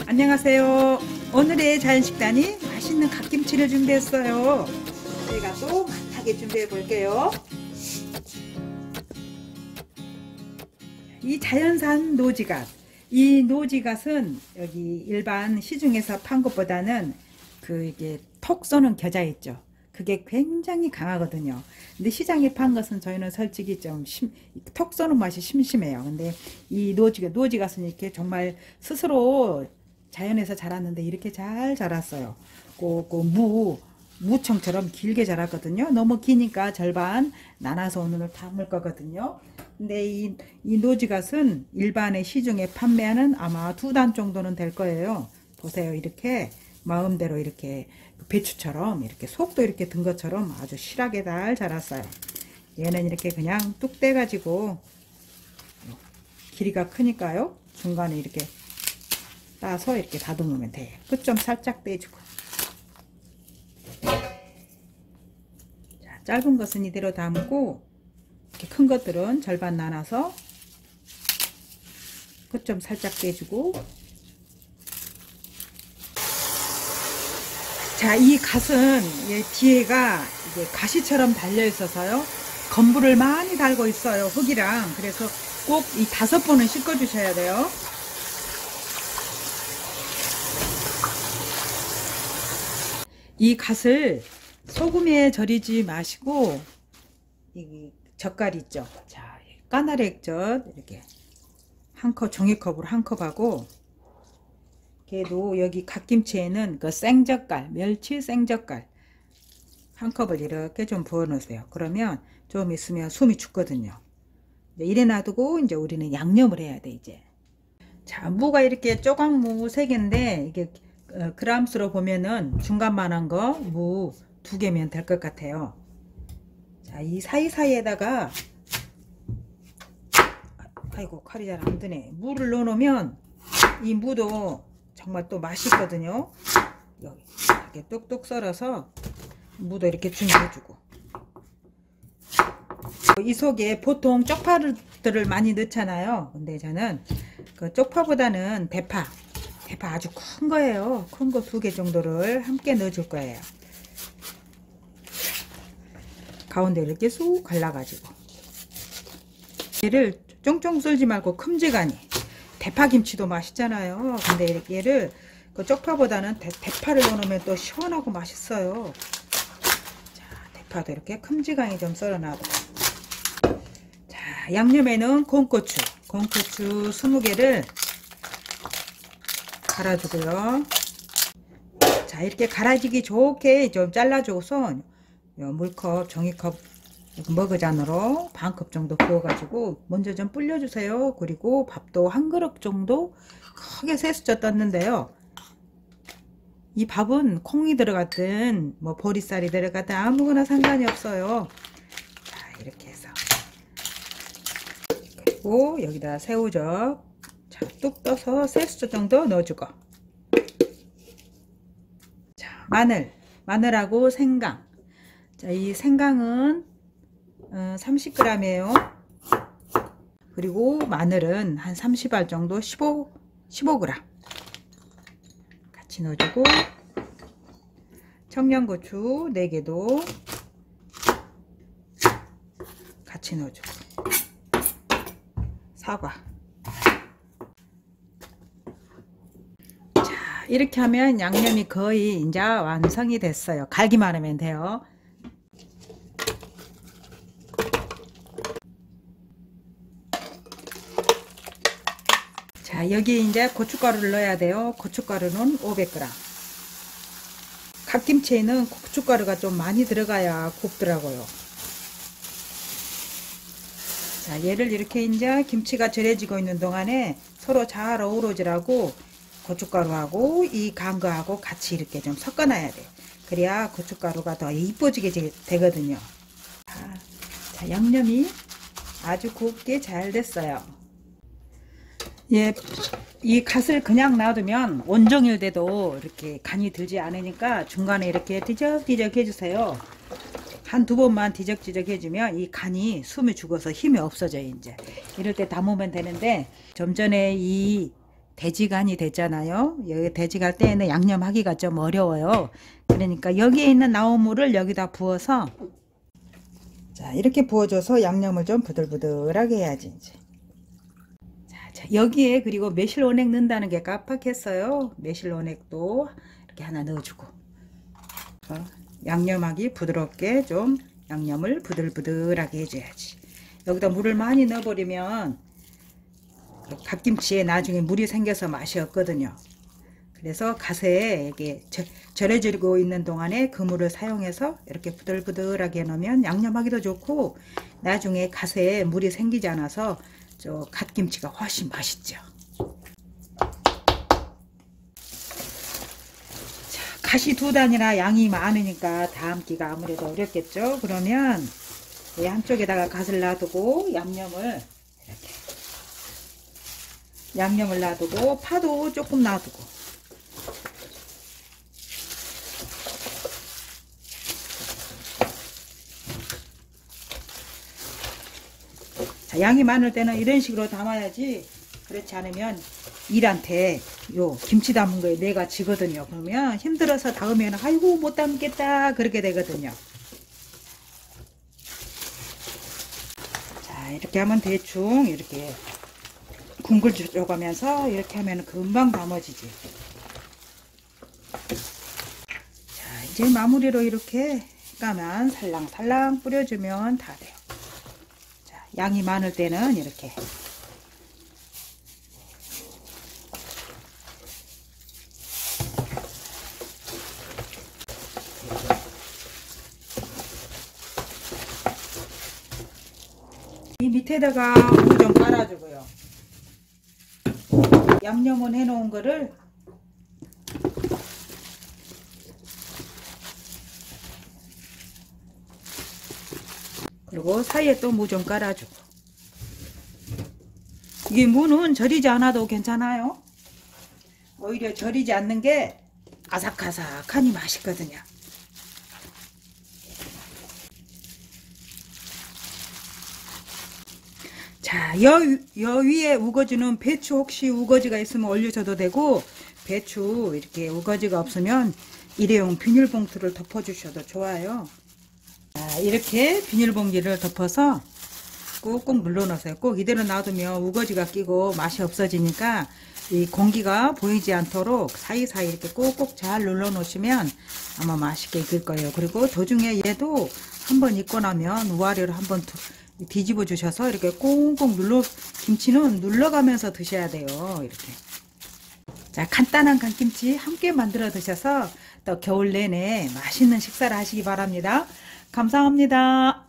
안녕하세요. 오늘의 자연식단이 맛있는 갓김치를 준비했어요. 저희가 또 맛하게 준비해 볼게요. 이 자연산 노지갓, 이 노지갓은 여기 일반 시중에서 판 것보다는 이게 톡 쏘는 겨자 있죠. 그게 굉장히 강하거든요. 근데 시장에 판 것은 저희는 솔직히 좀 톡 쏘는 맛이 심심해요. 근데 이 노지갓은 이렇게 정말 스스로 자연에서 자랐는데 이렇게 잘 자랐어요. 무청처럼 길게 자랐거든요. 너무 기니까 절반 나눠서 오늘 담을 거거든요. 근데 이 노지갓은 일반의 시중에 판매하는 아마 2단 정도는 될 거예요. 보세요. 이렇게 마음대로 이렇게 배추처럼 이렇게 속도 이렇게 든 것처럼 아주 실하게 잘 자랐어요. 얘는 이렇게 그냥 뚝 떼가지고 길이가 크니까요. 중간에 이렇게 따서 이렇게 다듬으면 돼요. 끝 좀 살짝 떼주고. 자, 짧은 것은 이대로 담고 이렇게 큰 것들은 절반 나눠서 끝 좀 살짝 떼주고. 자, 이 갓은 뒤에가 이게 가시처럼 달려 있어서요. 건부를 많이 달고 있어요. 흙이랑. 그래서 꼭 이 5번은 씻어 주셔야 돼요. 이 갓을 소금에 절이지 마시고 이 젓갈 있죠. 자, 까나리 액젓 이렇게 한 컵, 종이컵으로 한 컵하고, 걔도 여기 갓김치에는 그 생젓갈, 멸치 생젓갈 한 컵을 이렇게 좀 부어 놓으세요. 그러면 좀 있으면 숨이 죽거든요. 이래 놔두고 이제 우리는 양념을 해야 돼. 이제 자, 무가 이렇게 조각무 3개인데 이게 그람수로 보면은 중간만한 거 무 2개면 될 것 같아요. 자, 이 사이사이에다가, 아이고 칼이 잘 안 드네. 무를 넣어 놓으면 이 무도 정말 또 맛이 있거든요. 여기 이렇게 뚝뚝 썰어서 무도 이렇게 준비해주고, 이 속에 보통 쪽파들을 많이 넣잖아요. 근데 저는 그 쪽파보다는 대파 아주 큰 거예요. 큰 거 2개 정도를 함께 넣어줄 거예요. 가운데 이렇게 쑥 갈라가지고, 얘를 쫑쫑 썰지 말고 큼지간히. 대파김치도 맛있잖아요. 근데 얘를 그 쪽파보다는 대파를 넣으면 또 시원하고 맛있어요. 자, 대파도 이렇게 큼지간히 좀 썰어놔도. 자, 양념에는 콩고추 20개를 갈아주고요. 자, 이렇게 갈아지기 좋게 좀 잘라줘서 물컵, 종이컵 머그잔으로 반컵 정도 부어가지고 먼저 좀 불려주세요. 그리고 밥도 한 그릇 정도 크게 세수저 떴는데요. 이 밥은 콩이 들어갔든 뭐 보리쌀이 들어갔든 아무거나 상관이 없어요. 자, 이렇게 해서, 그리고 여기다 새우젓 뚝 떠서 세수저 정도 넣어주고, 자, 마늘하고 생강. 자, 이 생강은 30g이에요. 그리고 마늘은 한 30알 정도 15g 같이 넣어주고, 청양고추 4개도 같이 넣어주고, 사과. 자, 이렇게 하면 양념이 거의 이제 완성이 됐어요. 갈기만 하면 돼요. 자, 여기 이제 고춧가루를 넣어야 돼요. 고춧가루는 500g. 갓김치에는 고춧가루가 좀 많이 들어가야 곱더라고요. 자, 얘를 이렇게 이제 김치가 절여지고 있는 동안에 서로 잘 어우러지라고 고춧가루하고 이 간 거하고 같이 이렇게 좀 섞어놔야 돼요. 그래야 고춧가루가 더 이뻐지게 되거든요. 자, 양념이 아주 곱게 잘 됐어요. 예, 이 갓을 그냥 놔두면 온종일 돼도 이렇게 간이 들지 않으니까 중간에 이렇게 뒤적뒤적 해주세요. 한두 번만 뒤적뒤적 해주면 이 간이 숨이 죽어서 힘이 없어져요. 이제 이럴 때 담으면 되는데, 좀 전에 이 돼지간이 됐잖아요. 여기 돼지갈 때에는 양념하기가 좀 어려워요. 그러니까 여기에 있는 나오물을 여기다 부어서, 자, 이렇게 부어줘서 양념을 좀 부들부들하게 해야지 이제. 자, 여기에 그리고 매실 원액 넣는다는 게 깜빡했어요. 매실 원액도 이렇게 하나 넣어주고, 양념하기 부드럽게 좀 양념을 부들부들하게 해줘야지. 여기다 물을 많이 넣어버리면 갓김치에 나중에 물이 생겨서 맛이 없거든요. 그래서 갓에 이게 절여지고 있는 동안에 그 물을 사용해서 이렇게 부들부들하게 넣으면 양념하기도 좋고, 나중에 갓에 물이 생기지 않아서 저 갓김치가 훨씬 맛있죠. 자, 갓이 2단이라 양이 많으니까 담기가 아무래도 어렵겠죠. 그러면 이 한쪽에다가 갓을 놔두고 양념을 놔두고 파도 조금 놔두고, 자, 양이 많을 때는 이런 식으로 담아야지, 그렇지 않으면 일한테 요 김치 담은 거에 내가 지거든요. 그러면 힘들어서 다음에는 아이고 못 담겠다 그렇게 되거든요. 자, 이렇게 하면 대충 이렇게 궁글 쪼가면서 이렇게 하면 금방 담아지지. 자, 이제 마무리로 이렇게 까만 살랑살랑 뿌려주면 다 돼요. 자, 양이 많을 때는 이렇게. 이 밑에다가 무 좀 깔아주고요. 양념은 해놓은 거를 그리고 사이에 또 무 좀 깔아주고. 이게 무는 절이지 않아도 괜찮아요. 오히려 절이지 않는 게 아삭아삭하니 맛있거든요. 자, 여 위에 우거지는 배추 혹시 우거지가 있으면 올려줘도 되고, 배추 이렇게 우거지가 없으면 일회용 비닐봉투를 덮어주셔도 좋아요. 자, 이렇게 비닐봉지를 덮어서 꾹꾹 눌러놓으세요. 꼭 이대로 놔두면 우거지가 끼고 맛이 없어지니까 이 공기가 보이지 않도록 사이사이 이렇게 꾹꾹 잘 눌러 놓으시면 아마 맛있게 익을 거예요. 그리고 도중에 얘도 한번 익고 나면 우아래로 한번 뒤집어 주셔서 이렇게 꾹꾹 김치는 눌러가면서 드셔야 돼요. 이렇게. 자, 간단한 갓김치 함께 만들어 드셔서 또 겨울 내내 맛있는 식사를 하시기 바랍니다. 감사합니다.